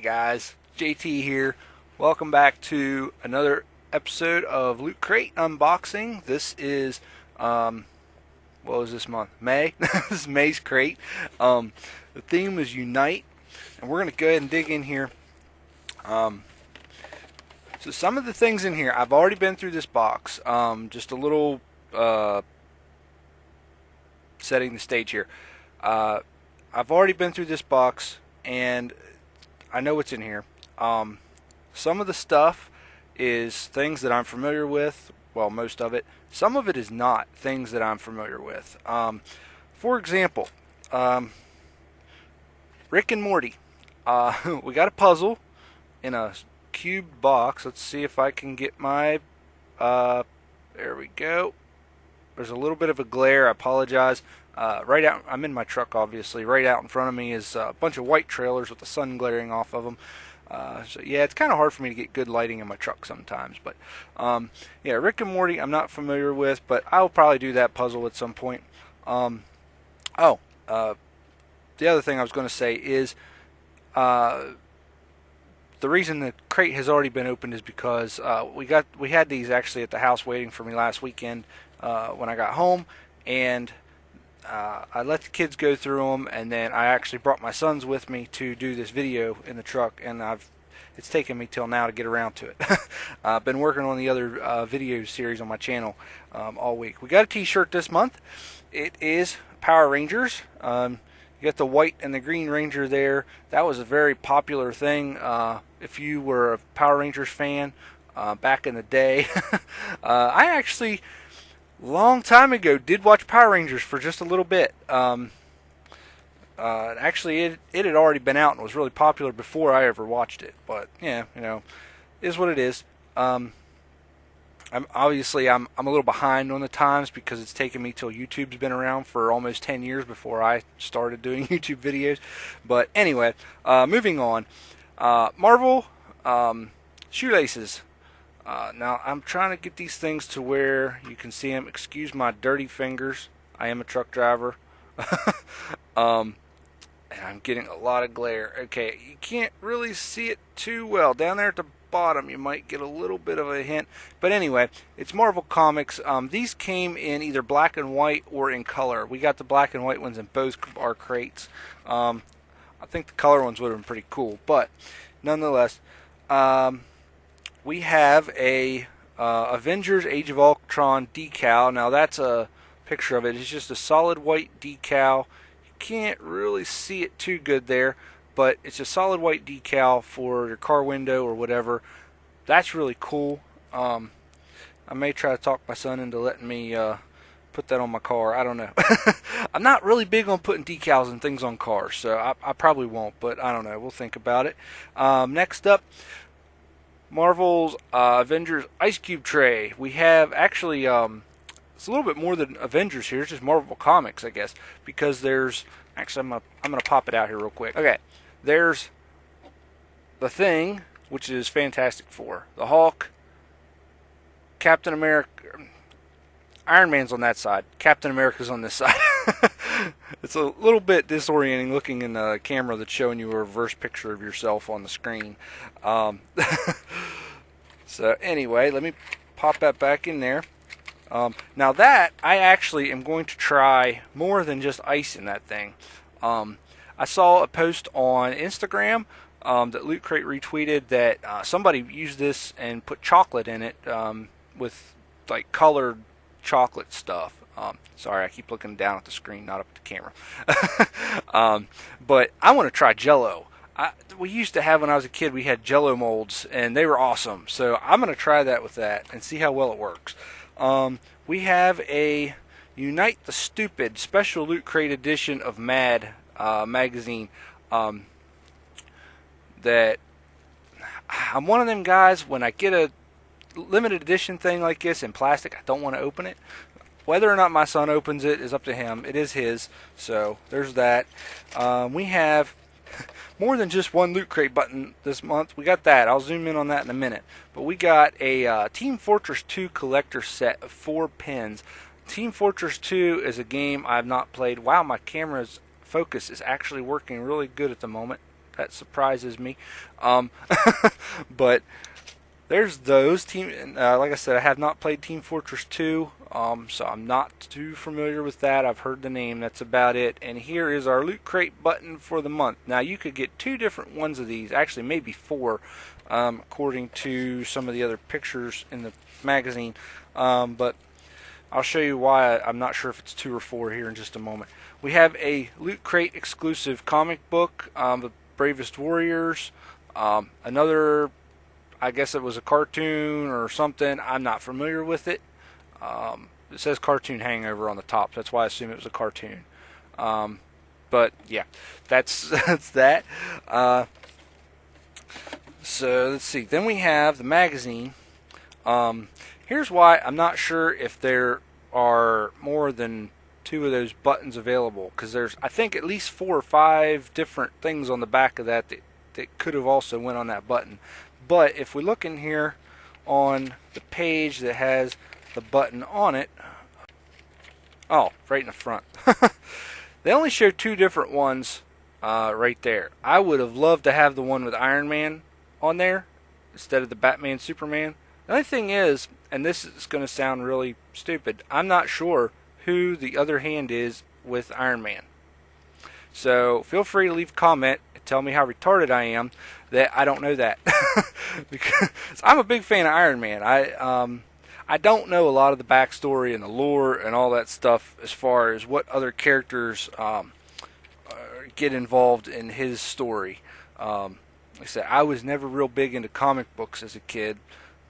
guys, JT here. Welcome back to another episode of Loot Crate Unboxing. This is, what was this month? May? This is May's crate. The theme is Unite, and we're going to go ahead and dig in here. So some of the things in here, I've already been through this box. Just a little setting the stage here. I've already been through this box, and I know what's in here. Some of the stuff is things that I'm familiar with. Well, most of it. Some of it is not things that I'm familiar with. For example, Rick and Morty. We got a puzzle in a cubed box. Let's see if I can get my... there we go. There's a little bit of a glare. I apologize. Right out, I'm in my truck, obviously. Right out in front of me is a bunch of white trailers with the sun glaring off of them. So yeah, it's kind of hard for me to get good lighting in my truck sometimes. But yeah, Rick and Morty I'm not familiar with, but I'll probably do that puzzle at some point. The other thing I was going to say is the reason the crate has already been opened is because we had these actually at the house waiting for me last weekend when I got home, and I let the kids go through them, and then I actually brought my sons with me to do this video in the truck, and it's taken me till now to get around to it. I've been working on the other video series on my channel all week. We got a t-shirt this month. It is Power Rangers. You got the white and the green Ranger there. That was a very popular thing if you were a Power Rangers fan back in the day. I actually... long time ago did watch Power Rangers for just a little bit. Actually it had already been out and was really popular before I ever watched it, but yeah, you know, it is what it is. I'm a little behind on the times because it's taken me till YouTube's been around for almost 10 years before I started doing YouTube videos. But anyway, moving on. Marvel shoelaces. Now I'm trying to get these things to where you can see them. Excuse my dirty fingers. I am a truck driver. And I'm getting a lot of glare. Okay, you can't really see it too well. Down there at the bottom you might get a little bit of a hint. But anyway, it's Marvel Comics. These came in either black and white or in color. We got the black and white ones in both our crates. I think the color ones would have been pretty cool. But nonetheless... we have a Avengers Age of Ultron decal. Now that's a picture of it. It's just a solid white decal. You can't really see it too good there, but it's a solid white decal for your car window or whatever. That's really cool. I may try to talk my son into letting me put that on my car. I don't know. I'm not really big on putting decals and things on cars, so I probably won't, but I don't know. We'll think about it. Next up, Marvel's Avengers Ice Cube tray. We have actually, it's a little bit more than Avengers here. It's just Marvel Comics, I guess, because there's actually I'm gonna pop it out here real quick. Okay, there's the Thing, which is Fantastic Four, the Hulk, Captain America, Iron Man's on that side, Captain America's on this side. It's a little bit disorienting looking in the camera that's showing you a reverse picture of yourself on the screen. So anyway, let me pop that back in there. Now that, I actually am going to try more than just ice in that thing. I saw a post on Instagram that Loot Crate retweeted that somebody used this and put chocolate in it with like colored chocolate stuff. Sorry, I keep looking down at the screen, not up at the camera. But I want to try Jell-O. We used to have, when I was a kid, we had Jell-O molds, and they were awesome. So I'm going to try that with that and see how well it works. We have a Unite the Stupid special Loot Crate edition of Mad magazine. That I'm one of them guys, when I get a limited edition thing like this in plastic, I don't want to open it. Whether or not my son opens it is up to him. It is his, so there's that. We have more than just one Loot Crate button this month. We got that. I'll zoom in on that in a minute. But we got a Team Fortress 2 collector set of 4 pins. Team Fortress 2 is a game I've not played. Wow, my camera's focus is actually working really good at the moment. That surprises me. But there's those team. Like I said, I have not played Team Fortress 2, so I'm not too familiar with that. I've heard the name. That's about it. And here is our Loot Crate button for the month. Now you could get 2 different ones of these. Actually, maybe 4, according to some of the other pictures in the magazine. But I'll show you why I'm not sure if it's 2 or 4 here in just a moment. We have a Loot Crate exclusive comic book, The Bravest Warriors. Another, I guess it was a cartoon or something. I'm not familiar with it. It says Cartoon Hangover on the top. That's why I assume it was a cartoon. But yeah, that's that. So let's see. Then we have the magazine. Here's why I'm not sure if there are more than 2 of those buttons available, because there's, I think, at least 4 or 5 different things on the back of that could have also went on that button. But if we look in here on the page that has the button on it, oh, right in the front. They only show 2 different ones right there. I would have loved to have the one with Iron Man on there instead of the Batman Superman. The only thing is, and this is going to sound really stupid, I'm not sure who the other hand is with Iron Man. So feel free to leave a comment and tell me how retarded I am that I don't know that. Because I'm a big fan of Iron Man. I don't know a lot of the backstory and the lore and all that stuff as far as what other characters get involved in his story. Like I said, I was never real big into comic books as a kid,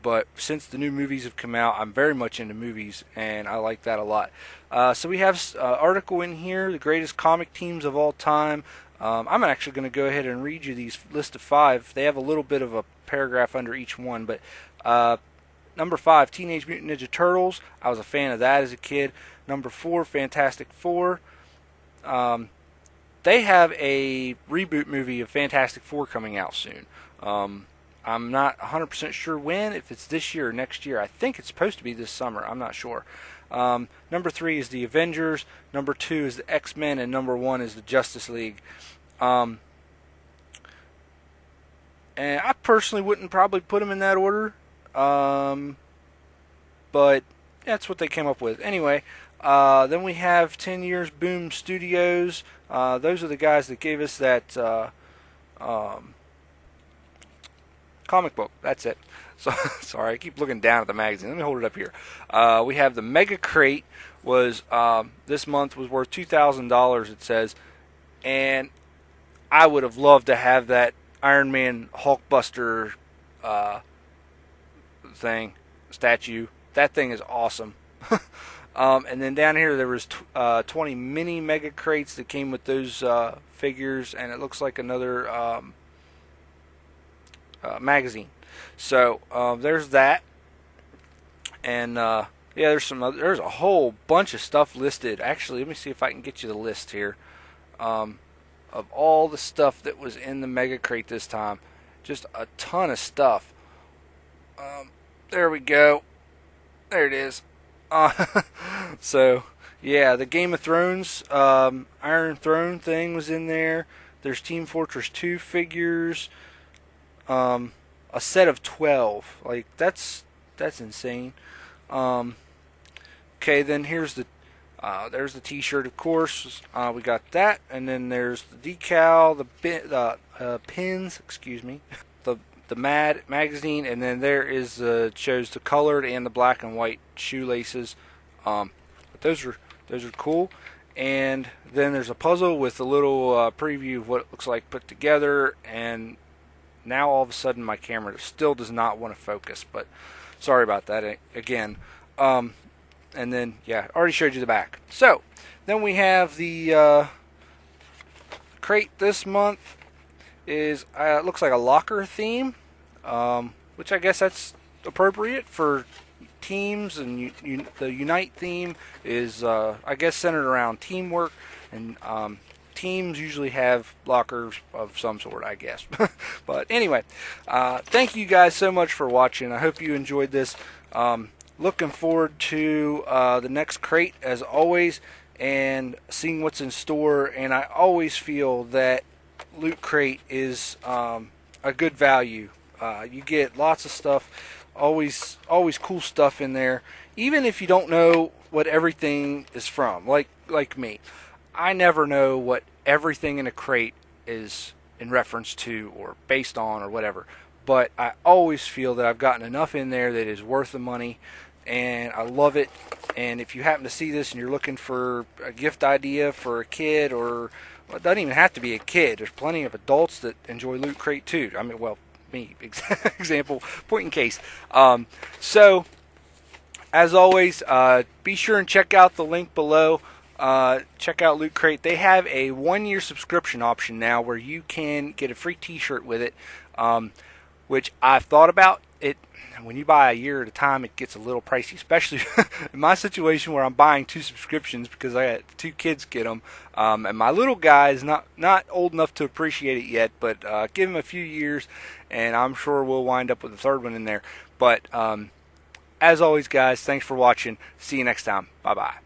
but since the new movies have come out, I'm very much into movies, and I like that a lot. So we have an article in here, the greatest comic teams of all time. I'm actually going to go ahead and read you these list of 5. They have a little bit of a paragraph under each one, but number 5, Teenage Mutant Ninja Turtles. I was a fan of that as a kid. Number 4, Fantastic Four. They have a reboot movie of Fantastic Four coming out soon. I'm not 100% sure when, if it's this year or next year. I think it's supposed to be this summer. I'm not sure. Number 3 is the Avengers. Number 2 is the X-Men. And number 1 is the Justice League. And I personally wouldn't probably put them in that order. But that's what they came up with. Anyway, then we have 10 Years Boom Studios. Those are the guys that gave us that comic book. That's it. So sorry, I keep looking down at the magazine. Let me hold it up here. We have the Mega Crate. Was this month was worth $2,000. It says, and I would have loved to have that Iron Man Hulkbuster statue. That thing is awesome. And then down here there was 20 mini Mega Crates that came with those figures, and it looks like another magazine. So there's that, and yeah, there's there's a whole bunch of stuff listed. Actually, let me see if I can get you the list here of all the stuff that was in the Mega Crate this time. Just a ton of stuff. There we go. There it is. So yeah, the Game of Thrones Iron Throne thing was in there. There's Team Fortress 2 figures. A set of 12. Like that's insane. Okay, then here's the there's the T-shirt, of course. We got that, and then there's the decal, the pins. Excuse me. The Mad magazine, and then there is shows the colored and the black and white shoelaces. But those are cool. And then there's a puzzle with a little preview of what it looks like put together. And now all of a sudden my camera still does not want to focus, but sorry about that again. And then yeah, I already showed you the back. So then we have the crate this month is looks like a locker theme, which I guess that's appropriate for teams, and the Unite theme is I guess centered around teamwork, and teams usually have lockers of some sort, I guess. But anyway, thank you guys so much for watching. I hope you enjoyed this. Looking forward to the next crate as always, and seeing what's in store. And I always feel that Loot Crate is a good value. You get lots of stuff, always cool stuff in there. Even if you don't know what everything is from, like me, I never know what everything in a crate is in reference to or based on or whatever. But I always feel that I've gotten enough in there that is worth the money, and I love it. And if you happen to see this and you're looking for a gift idea for a kid, or well, it doesn't even have to be a kid. There's plenty of adults that enjoy Loot Crate too. I mean, well, me, example, point in case. So, as always, be sure and check out the link below. Check out Loot Crate. They have a 1-year subscription option now where you can get a free t-shirt with it, which I've thought about. It when you buy a year at a time, it gets a little pricey, especially in my situation where I'm buying 2 subscriptions because I got 2 kids get them, and my little guy is not old enough to appreciate it yet, but give him a few years and I'm sure we'll wind up with a 3rd one in there. But as always, guys, thanks for watching. See you next time. Bye bye.